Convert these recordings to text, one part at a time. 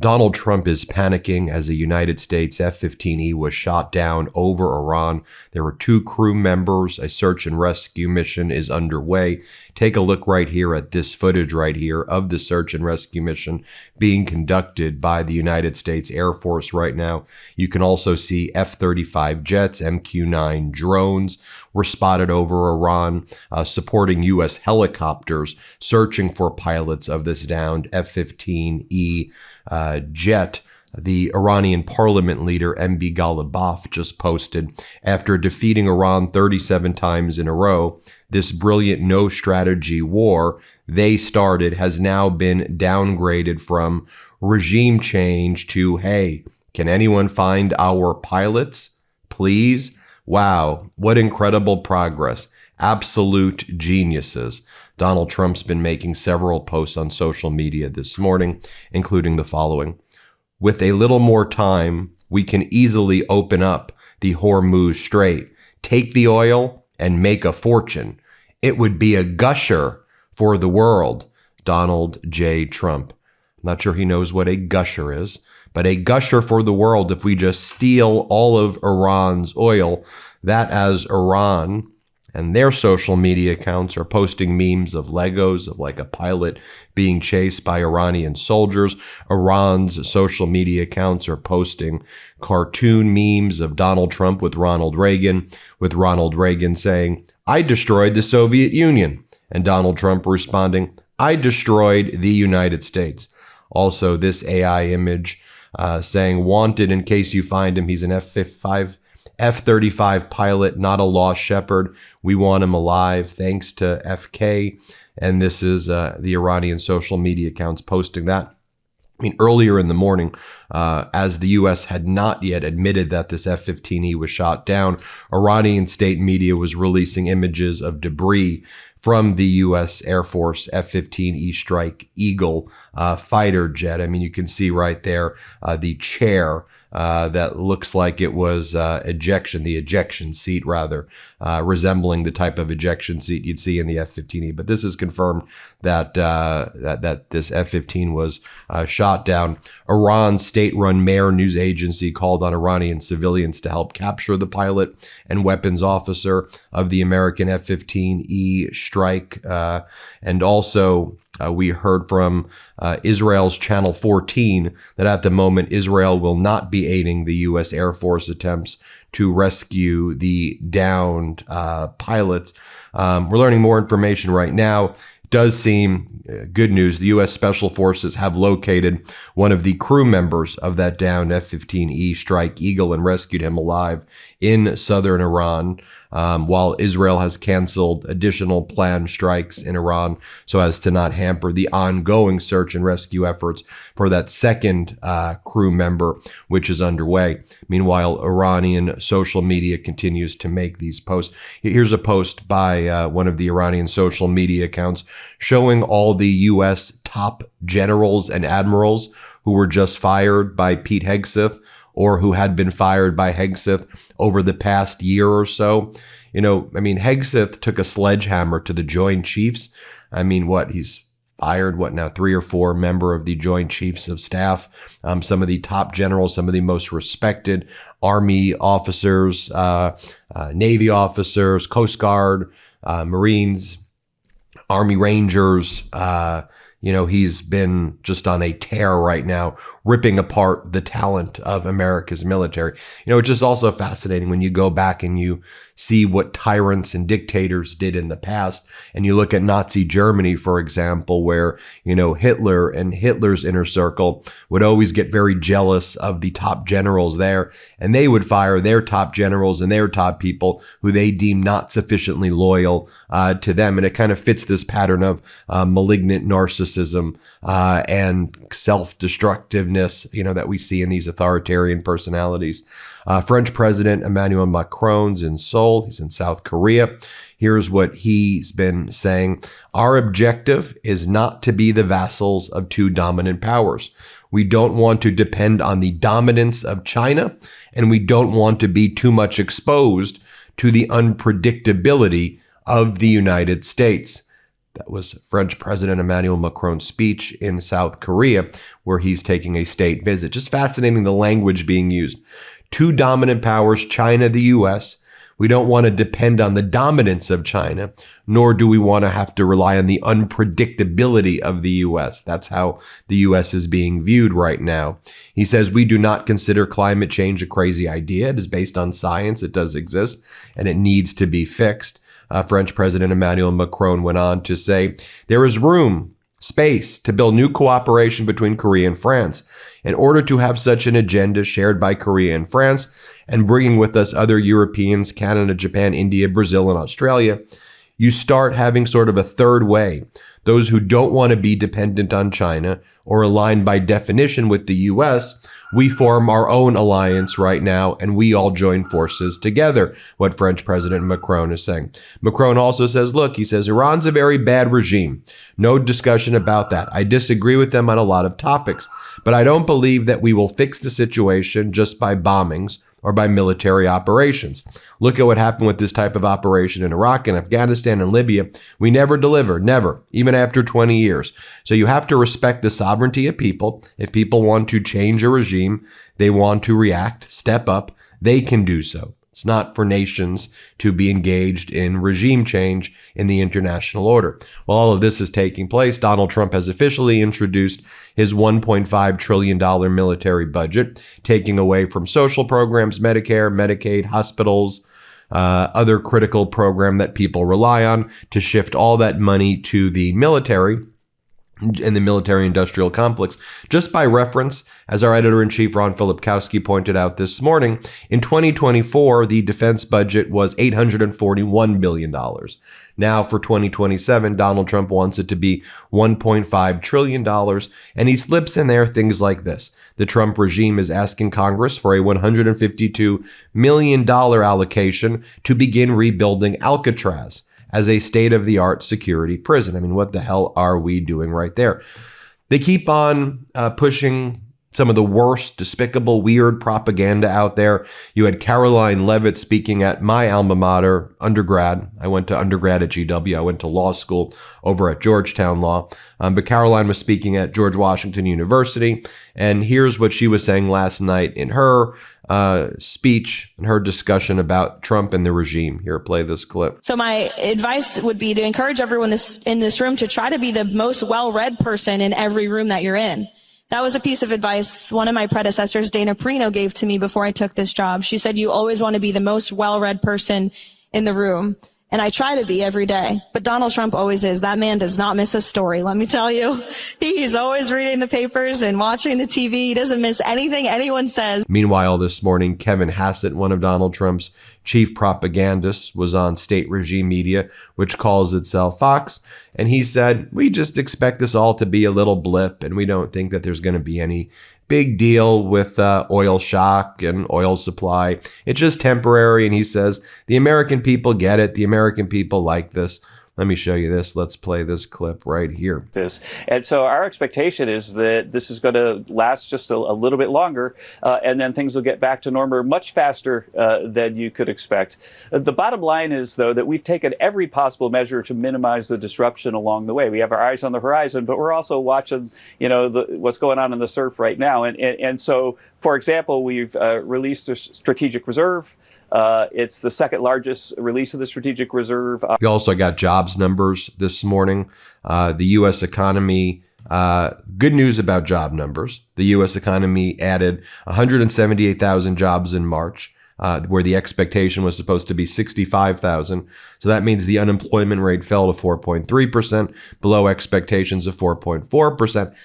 Donald Trump is panicking as a United States F-15E was shot down over Iran. There were 2 crew members. A search and rescue mission is underway. Take a look right here at this footage right here of the search and rescue mission being conducted by the United States Air Force right now. You can also see F-35 jets, MQ-9 drones were spotted over Iran, supporting U.S. helicopters searching for pilots of this downed F-15E jet. The Iranian parliament leader, MB Ghalibaf, just posted, after defeating Iran 37 times in a row, this brilliant no-strategy war they started has now been downgraded from regime change to, hey, can anyone find our pilots, please? Wow, what incredible progress. Absolute geniuses. Donald Trump's been making several posts on social media this morning, including the following. With a little more time, we can easily open up the Hormuz Strait, take the oil, and make a fortune. It would be a gusher for the world. Donald J. Trump. I'm not sure he knows what a gusher is, but a gusher for the world if we just steal all of Iran's oil. That as Iran and their social media accounts are posting memes of Legos of like a pilot being chased by Iranian soldiers. Iran's social media accounts are posting cartoon memes of Donald Trump with Ronald Reagan saying, "I destroyed the Soviet Union." And Donald Trump responding, "I destroyed the United States." Also, this AI image saying, "Wanted in case you find him. He's an F-35 pilot, not a lost shepherd. We want him alive. Thanks to FK." And this is the Iranian social media accounts posting that. I mean, earlier in the morning, as the U.S. had not yet admitted that this F-15E was shot down, Iranian state media was releasing images of debris from the U.S. Air Force F-15E Strike Eagle fighter jet. I mean, you can see right there the chair that looks like it was the ejection seat rather, resembling the type of ejection seat you'd see in the F-15E. But this is confirmed that that this F-15 was shot down. Iran's state-run Mehr news agency called on Iranian civilians to help capture the pilot and weapons officer of the American F-15E strike. And also, we heard from Israel's Channel 14 that at the moment, Israel will not be aiding the U.S. Air Force attempts to rescue the downed pilots. We're learning more information right now. Does seem good news. The U.S. Special Forces have located one of the crew members of that downed F-15E Strike Eagle and rescued him alive in southern Iran, while Israel has canceled additional planned strikes in Iran so as to not hamper the ongoing search and rescue efforts for that second crew member, which is underway. Meanwhile, Iranian social media continues to make these posts. Here's a post by one of the Iranian social media accounts showing all the U.S. top generals and admirals who were just fired by Pete Hegseth or who had been fired by Hegseth over the past year or so. You know, I mean, Hegseth took a sledgehammer to the Joint Chiefs. I mean, he's fired, 3 or 4 member of the Joint Chiefs of Staff, some of the top generals, some of the most respected Army officers, Navy officers, Coast Guard, Marines, Army Rangers. He's been just on a tear right now, ripping apart the talent of America's military. It's just also fascinating when you go back and you see what tyrants and dictators did in the past. And you look at Nazi Germany, for example, where, Hitler and Hitler's inner circle would always get very jealous of the top generals there. And they would fire their top generals and their top people who they deemed not sufficiently loyal to them. And it kind of fits this pattern of malignant narcissism and self-destructiveness, that we see in these authoritarian personalities. French President Emmanuel Macron's in Seoul. He's in South Korea. Here's what he's been saying. Our objective is not to be the vassals of 2 dominant powers. We don't want to depend on the dominance of China, and we don't want to be too much exposed to the unpredictability of the United States. That was French President Emmanuel Macron's speech in South Korea, where he's taking a state visit. Just fascinating, the language being used. Two dominant powers, China, the U.S. We don't want to depend on the dominance of China, nor do we want to have to rely on the unpredictability of the U.S. That's how the U.S. is being viewed right now. He says, we do not consider climate change a crazy idea. It is based on science. It does exist, and it needs to be fixed. French President Emmanuel Macron went on to say, there is room, space to build new cooperation between Korea and France. In order to have such an agenda shared by Korea and France, and bringing with us other Europeans, Canada, Japan, India, Brazil, and Australia, you start having sort of a third way. Those who don't want to be dependent on China or aligned by definition with the U.S., we form our own alliance right now, and we all join forces together, what French President Macron is saying. Macron also says, look, he says, Iran's a very bad regime. No discussion about that. I disagree with them on a lot of topics, but I don't believe that we will fix the situation just by bombings or by military operations. Look at what happened with this type of operation in Iraq and Afghanistan and Libya. We never deliver, never, even after 20 years. So you have to respect the sovereignty of people. If people want to change a regime, they want to react, step up, they can do so. It's not for nations to be engaged in regime change in the international order. While all of this is taking place, Donald Trump has officially introduced his $1.5 trillion military budget, taking away from social programs, Medicare, Medicaid, hospitals, other critical program that people rely on, to shift all that money to the military and the military-industrial complex. Just by reference, as our editor-in-chief Ron Filipkowski pointed out this morning, in 2024, the defense budget was $841 billion. Now for 2027, Donald Trump wants it to be $1.5 trillion, and he slips in there things like this. The Trump regime is asking Congress for a $152 million allocation to begin rebuilding Alcatraz as a state-of-the-art security prison. I mean, what the hell are we doing right there? They keep on pushing some of the worst, despicable, weird propaganda out there. You had Caroline Leavitt speaking at my alma mater, undergrad. I went to undergrad at GW. I went to law school over at Georgetown Law. But Caroline was speaking at George Washington University. And here's what she was saying last night in her speech and her discussion about Trump and the regime. Here, play this clip. So my advice would be to encourage everyone in this room to try to be the most well-read person in every room that you're in. That was a piece of advice one of my predecessors, Dana Perino, gave to me before I took this job. She said, you always want to be the most well-read person in the room. And I try to be every day. But Donald Trump always is. That man does not miss a story, let me tell you. He's always reading the papers and watching the TV. He doesn't miss anything anyone says. Meanwhile, this morning, Kevin Hassett, one of Donald Trump's chief propagandists, was on state regime media, which calls itself Fox. And he said, we just expect this all to be a little blip, and we don't think that there's going to be any big deal with oil shock and oil supply. It's just temporary. And he says, the American people get it. The American people like this. Let me show you this. Let's play this clip right here. And so our expectation is that this is going to last just a little bit longer, and then things will get back to normal much faster than you could expect. The bottom line is, though, that we've taken every possible measure to minimize the disruption along the way. We have our eyes on the horizon, but we're also watching, what's going on in the surf right now. And so, for example, we've released a strategic reserve. It's the second largest release of the strategic reserve. We also got jobs numbers this morning. The U.S. economy, good news about job numbers. The U.S. economy added 178,000 jobs in March, where the expectation was supposed to be 65,000. So that means the unemployment rate fell to 4.3%, below expectations of 4.4%.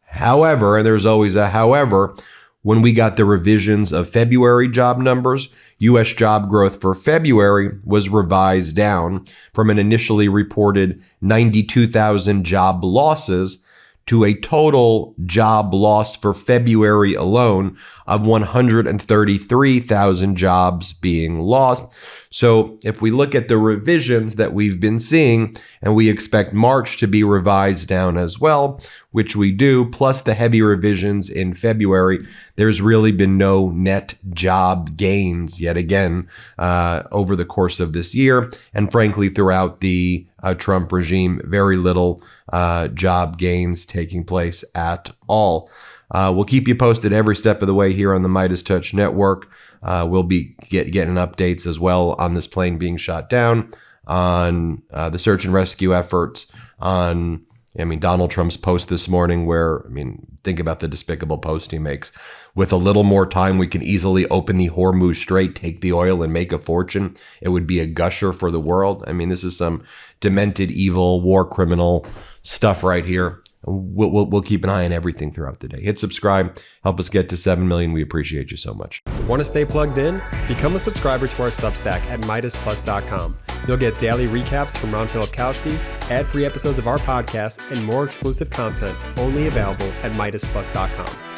However, and there's always a however, when we got the revisions of February job numbers, U.S. job growth for February was revised down from an initially reported 92,000 job losses to a total job loss for February alone of 133,000 jobs being lost. So if we look at the revisions that we've been seeing, and we expect March to be revised down as well, which we do, plus the heavy revisions in February, there's really been no net job gains yet again over the course of this year. And frankly, throughout the Trump regime, very little job gains taking place at all. We'll keep you posted every step of the way here on the MeidasTouch network. We'll be getting updates as well on this plane being shot down, on the search and rescue efforts, on Donald Trump's post this morning where, think about the despicable post he makes. With a little more time, we can easily open the Hormuz Strait, take the oil, and make a fortune. It would be a gusher for the world. This is some demented, evil, war criminal stuff right here. We'll keep an eye on everything throughout the day. Hit subscribe. Help us get to 7 million. We appreciate you so much. Want to stay plugged in? Become a subscriber to our Substack at MeidasPlus.com. You'll get daily recaps from Ron Filipkowski, ad-free episodes of our podcast, and more exclusive content only available at MeidasPlus.com.